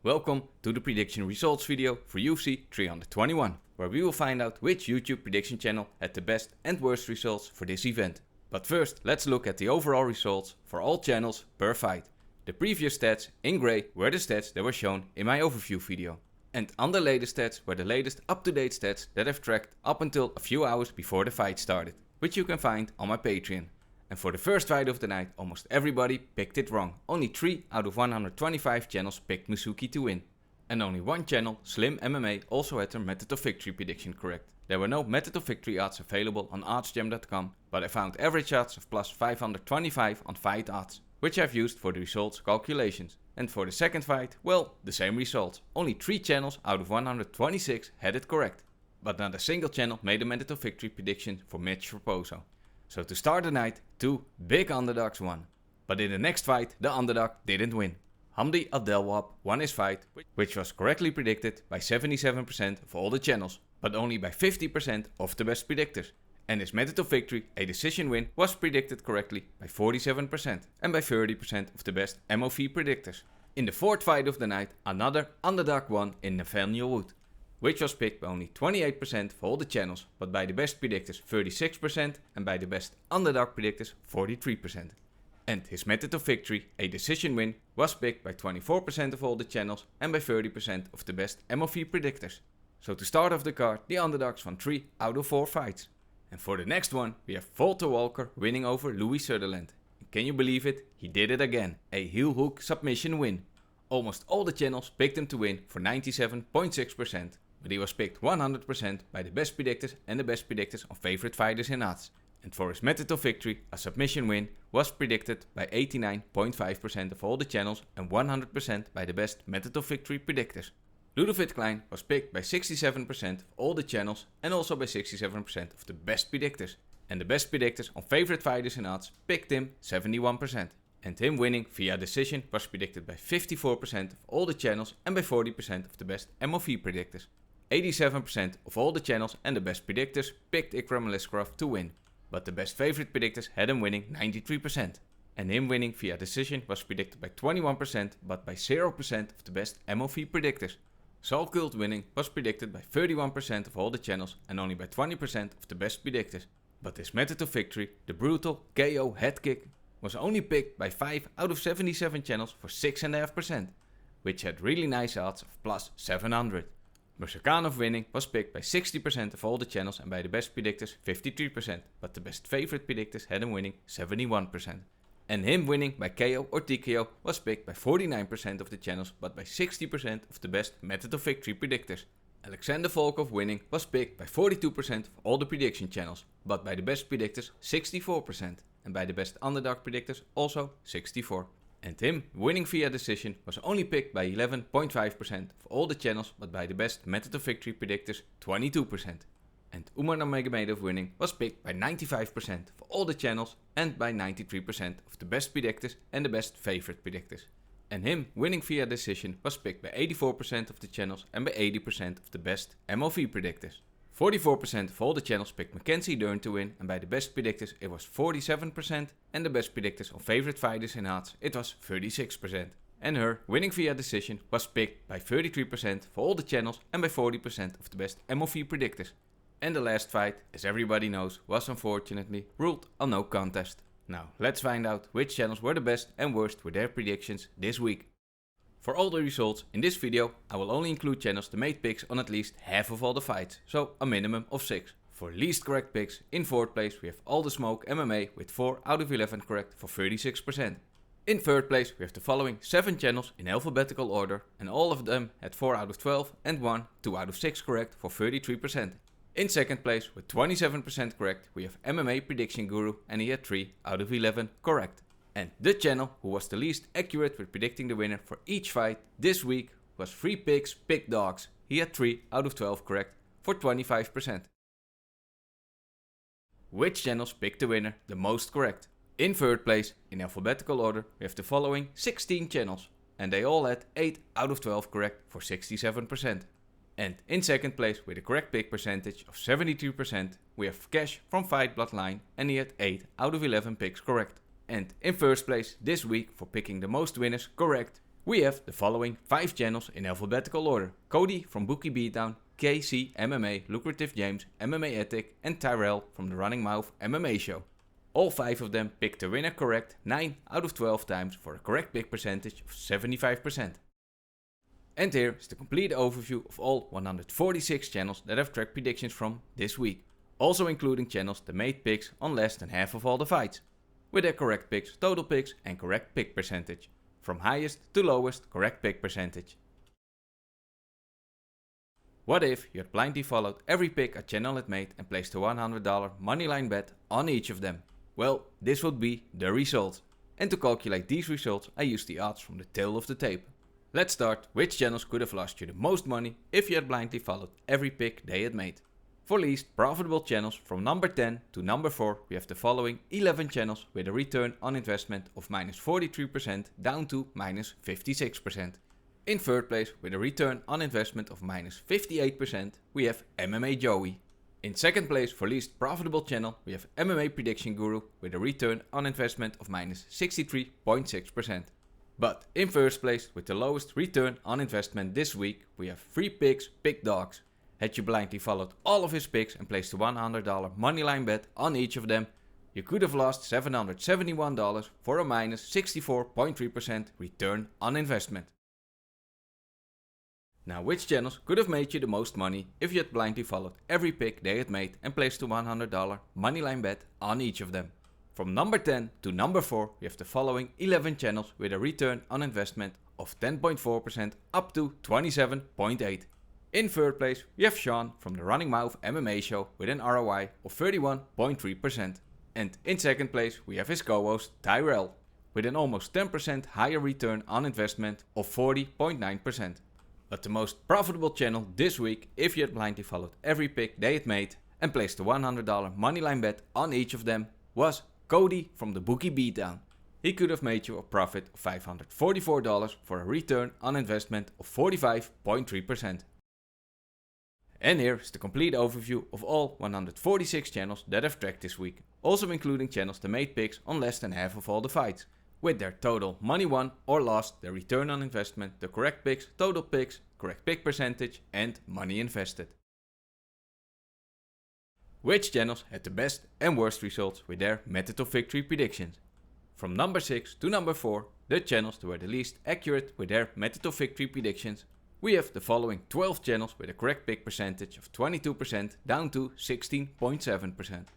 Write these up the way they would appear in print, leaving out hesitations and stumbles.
Welcome to the prediction results video for UFC 321, where we will find out which YouTube prediction channel had the best and worst results for this event. But first, let's look at the overall results for all channels per fight. The previous stats in grey were the stats that were shown in my overview video. And under latest stats were the latest up-to-date stats that I've tracked up until a few hours before the fight started, which you can find on my Patreon. And for the first fight of the night, almost everybody picked it wrong. Only 3 out of 125 channels picked Musuki to win. And only one channel, Slim MMA, also had their method of victory prediction correct. There were no method of victory odds available on oddsjam.com, but I found average odds of plus 525 on fight odds, which I've used for the results calculations. And for the second fight, well, the same results. Only 3 channels out of 126 had it correct. But not a single channel made a method of victory prediction for Mitch Raposo. So to start the night, 2 big underdogs won. But in the next fight, the underdog didn't win. Hamdi Abdelwahab won his fight, which was correctly predicted by 77% of all the channels, but only by 50% of the best predictors. And his method of victory, a decision win, was predicted correctly by 47% and by 30% of the best MOV predictors. In the fourth fight of the night, another underdog won in Nathaniel Wood, which was picked by only 28% for all the channels, but by the best predictors 36% and by the best underdog predictors 43%. And his method of victory, a decision win, was picked by 24% of all the channels and by 30% of the best MOV predictors. So to start off the card, the underdogs won 3 out of 4 fights. And for the next one, we have Walter Walker winning over Louis Sutherland. And can you believe it? He did it again, a heel hook submission win. Almost all the channels picked him to win for 97.6%. But he was picked 100% by the best predictors and the best predictors on favorite fighters in odds. And for his method of victory, a submission win was predicted by 89.5% of all the channels and 100% by the best method of victory predictors. Ludovic Klein was picked by 67% of all the channels and also by 67% of the best predictors. And the best predictors on favorite fighters in odds picked him 71%. And him winning via decision was predicted by 54% of all the channels and by 40% of the best MOV predictors. 87% of all the channels and the best predictors picked Ikram Aliskerov to win, but the best favorite predictors had him winning 93%. And him winning via decision was predicted by 21% but by 0% of the best MOV predictors. Saul Kult winning was predicted by 31% of all the channels and only by 20% of the best predictors. But his method of victory, the brutal KO head kick, was only picked by 5 out of 77 channels for 6.5%, which had really nice odds of plus 700. Murzakanov winning was picked by 60% of all the channels and by the best predictors 53%, but the best favorite predictors had him winning 71%. And him winning by KO or TKO was picked by 49% of the channels, but by 60% of the best method of victory predictors. Alexander Volkov winning was picked by 42% of all the prediction channels, but by the best predictors 64%, and by the best underdog predictors also 64%. And him winning via decision was only picked by 11.5% of all the channels, but by the best method of victory predictors 22%. And Umar Nurmagomedov winning was picked by 95% of all the channels and by 93% of the best predictors and the best favorite predictors. And him winning via decision was picked by 84% of the channels and by 80% of the best MOV predictors. 44% of all the channels picked Mackenzie Dern to win, and by the best predictors it was 47%, and the best predictors on favorite fighters in odds it was 36%. And her winning via decision was picked by 33% for all the channels and by 40% of the best MOV predictors. And the last fight, as everybody knows, was unfortunately ruled a no contest. Now let's find out which channels were the best and worst with their predictions this week. For all the results in this video, I will only include channels that made picks on at least half of all the fights, so a minimum of 6. For least correct picks, in 4th place we have All the Smoke MMA with 4 out of 11 correct for 36%. In 3rd place we have the following 7 channels in alphabetical order, and all of them had 4 out of 12 and 2 out of 6 correct for 33%. In 2nd place with 27% correct we have MMA Prediction Guru, and he had 3 out of 11 correct. And the channel who was the least accurate with predicting the winner for each fight this week was Free Picks Pick Dogs. He had 3 out of 12 correct for 25%. Which channels picked the winner the most correct? In 3rd place, in alphabetical order, we have the following 16 channels, and they all had 8 out of 12 correct for 67%. And in 2nd place, with a correct pick percentage of 72%, we have Cash from Fight Bloodline, and he had 8 out of 11 picks correct. And in 1st place this week for picking the most winners correct, We have the following 5 channels in alphabetical order: Cody from Bookie Beatdown, KC MMA, Lucrative James, MMA Ethic, and Tyrell from the Running Mouth MMA Show. All 5 of them picked the winner correct 9 out of 12 times for a correct pick percentage of 75%. And here is the complete overview of all 146 channels that have tracked predictions from this week, also including channels that made picks on less than half of all the fights, with their correct picks, total picks, and correct pick percentage, from highest to lowest correct pick percentage. What if you had blindly followed every pick a channel had made and placed a $100 moneyline bet on each of them? Well, this would be the result. And to calculate these results, I used the odds from the tail of the tape. Let's start which channels could have lost you the most money if you had blindly followed every pick they had made. For least profitable channels, from number 10 to number 4, we have the following 11 channels with a return on investment of -43% down to -56%. In third place, with a return on investment of -58%, we have MMA Joey. In second place, for least profitable channel, we have MMA Prediction Guru with a return on investment of -63.6%. But in first place, with the lowest return on investment this week, we have Free Picks Big Dogs. Had you blindly followed all of his picks and placed a $100 moneyline bet on each of them, you could have lost $771 for a -64.3% return on investment. Now, which channels could have made you the most money if you had blindly followed every pick they had made and placed a $100 moneyline bet on each of them? From number 10 to number 4, we have the following 11 channels with a return on investment of 10.4% up to 27.8%. In third place, we have Sean from the Running Mouth MMA Show with an ROI of 31.3%. And in second place, we have his co-host Tyrell with an almost 10% higher return on investment of 40.9%. But the most profitable channel this week, if you had blindly followed every pick they had made and placed a $100 moneyline bet on each of them, was Cody from the Bookie Beatdown. He could have made you a profit of $544 for a return on investment of 45.3%. And here is the complete overview of all 146 channels that have tracked this week, also including channels that made picks on less than half of all the fights, with their total money won or lost, their return on investment, the correct picks, total picks, correct pick percentage, and money invested. Which channels had the best and worst results with their method of victory predictions? From number 6 to number 4, the channels that were the least accurate with their method of victory predictions, we have the following 12 channels with a correct pick percentage of 22% down to 16.7%.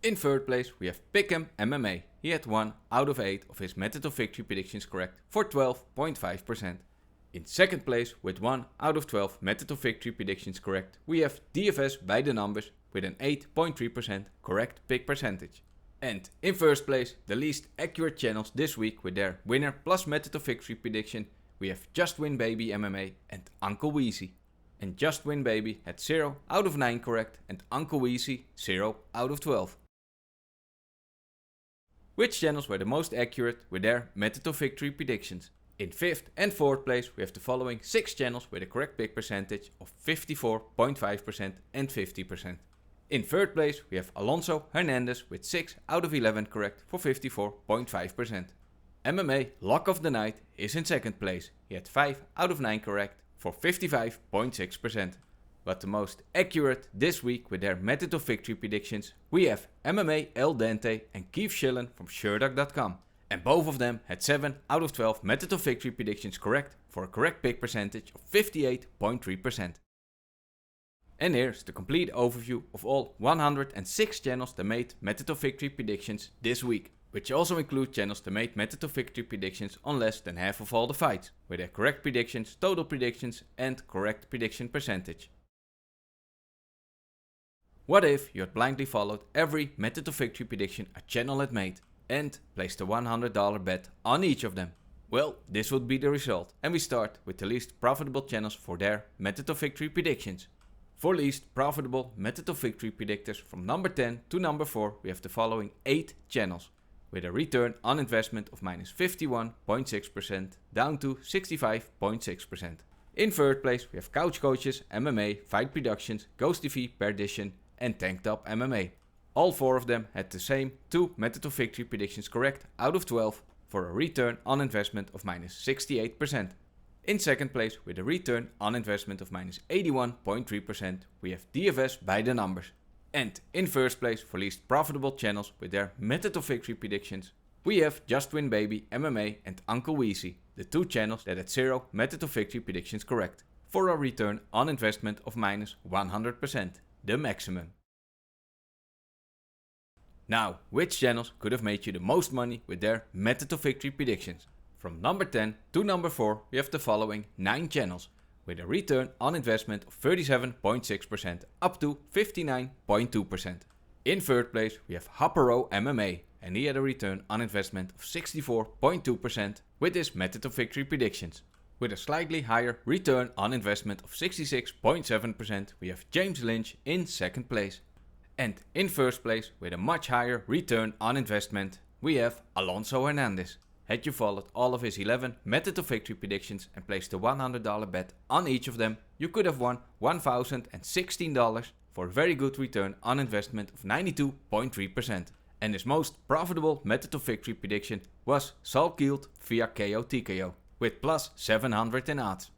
In third place, we have Pick'em MMA. He had 1 out of 8 of his method of victory predictions correct for 12.5%. In second place, with 1 out of 12 method of victory predictions correct, we have DFS by the numbers with an 8.3% correct pick percentage. And in first place, the least accurate channels this week with their winner plus method of victory prediction, we have Just Win Baby MMA and Uncle Weezy. And Just Win Baby had 0 out of 9 correct and Uncle Weezy 0 out of 12. Which channels were the most accurate with their method of victory predictions? In 5th and 4th place, we have the following 6 channels with a correct pick percentage of 54.5% and 50%. In 3rd place, we have Alonso Hernandez with 6 out of 11 correct for 54.5%. MMA Lock of the Night is in 2nd place. He had 5 out of 9 correct for 55.6%. But the most accurate this week with their method of victory predictions, we have MMA El Dente and Keith Schillen from Sherdock.com. And both of them had 7 out of 12 method of victory predictions correct for a correct pick percentage of 58.3%. And here's the complete overview of all 106 channels that made method of victory predictions this week, which also include channels that made method of victory predictions on less than half of all the fights, with their correct predictions, total predictions, and correct prediction percentage. What if you had blindly followed every method of victory prediction a channel had made and placed a $100 bet on each of them? Well, this would be the result, and we start with the least profitable channels for their method of victory predictions. For least profitable method of victory predictors, from number 10 to number 4, we have the following 8 channels, with a return on investment of -51.6% down to 65.6%. In third place, we have Couch Coaches, MMA, Fight Productions, Ghost TV, Perdition, and Tank Top MMA. All 4 of them had the same 2 method of victory predictions correct out of 12, for a return on investment of minus 68%. In second place, with a return on investment of minus 81.3%, we have DFS by the numbers. And in first place, for least profitable channels with their method of victory predictions, we have Just Win Baby, MMA and Uncle Weezy, the two channels that had 0 method of victory predictions correct, for a return on investment of minus 100%, the maximum. Now, which channels could have made you the most money with their method of victory predictions? From number 10 to number 4, we have the following 9 channels, with a return on investment of 37.6% up to 59.2%. In third place, we have Happero MMA, and he had a return on investment of 64.2% with his method of victory predictions. With a slightly higher return on investment of 66.7%, we have James Lynch in second place. And in first place, with a much higher return on investment, we have Alonso Hernandez. Had you followed all of his 11 method of victory predictions and placed a $100 bet on each of them, you could have won $1,016 for a very good return on investment of 92.3%. And his most profitable method of victory prediction was Saul Kield via KO TKO with plus 700 in odds.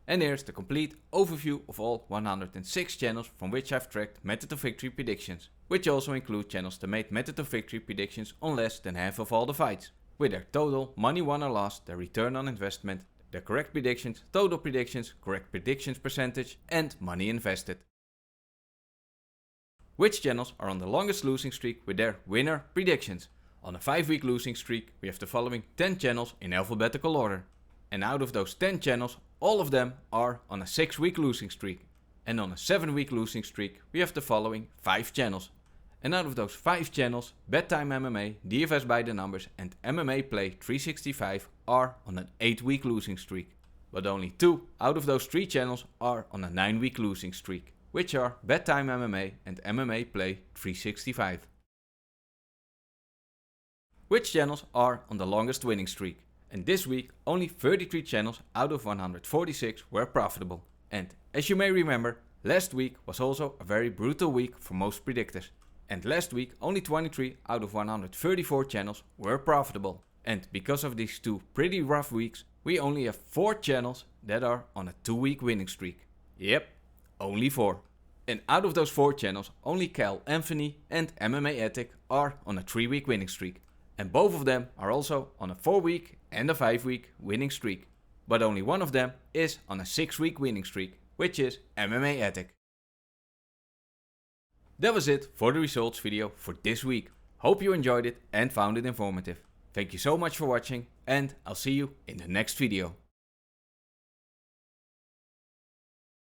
And here's the complete overview of all 106 channels from which I've tracked method of victory predictions, which also include channels that made method of victory predictions on less than half of all the fights, with their total money won or lost, their return on investment, their correct predictions, total predictions, correct predictions percentage and money invested. Which channels are on the longest losing streak with their winner predictions? On a 5-week losing streak, we have the following 10 channels in alphabetical order. And out of those 10 channels, all of them are on a 6-week losing streak. And on a 7-week losing streak, we have the following 5 channels. And out of those 5 channels, Bedtime MMA, DFS by the numbers and MMA Play 365 are on an 8-week losing streak. But only 2 out of those 3 channels are on a 9-week losing streak, which are Bedtime MMA and MMA Play 365. Which channels are on the longest winning streak? And this week, only 33 channels out of 146 were profitable. And as you may remember, last week was also a very brutal week for most predictors. And last week, only 23 out of 134 channels were profitable. And because of these 2 pretty rough weeks, we only have 4 channels that are on a 2-week winning streak. Yep, only 4. And out of those 4 channels, only Cal Anthony and MMA Ethic are on a 3-week winning streak. And both of them are also on a 4-week and a 5-week winning streak. But only one of them is on a 6-week winning streak, which is MMA Ethic. That was it for the results video for this week. Hope you enjoyed it and found it informative. Thank you so much for watching, and I'll see you in the next video.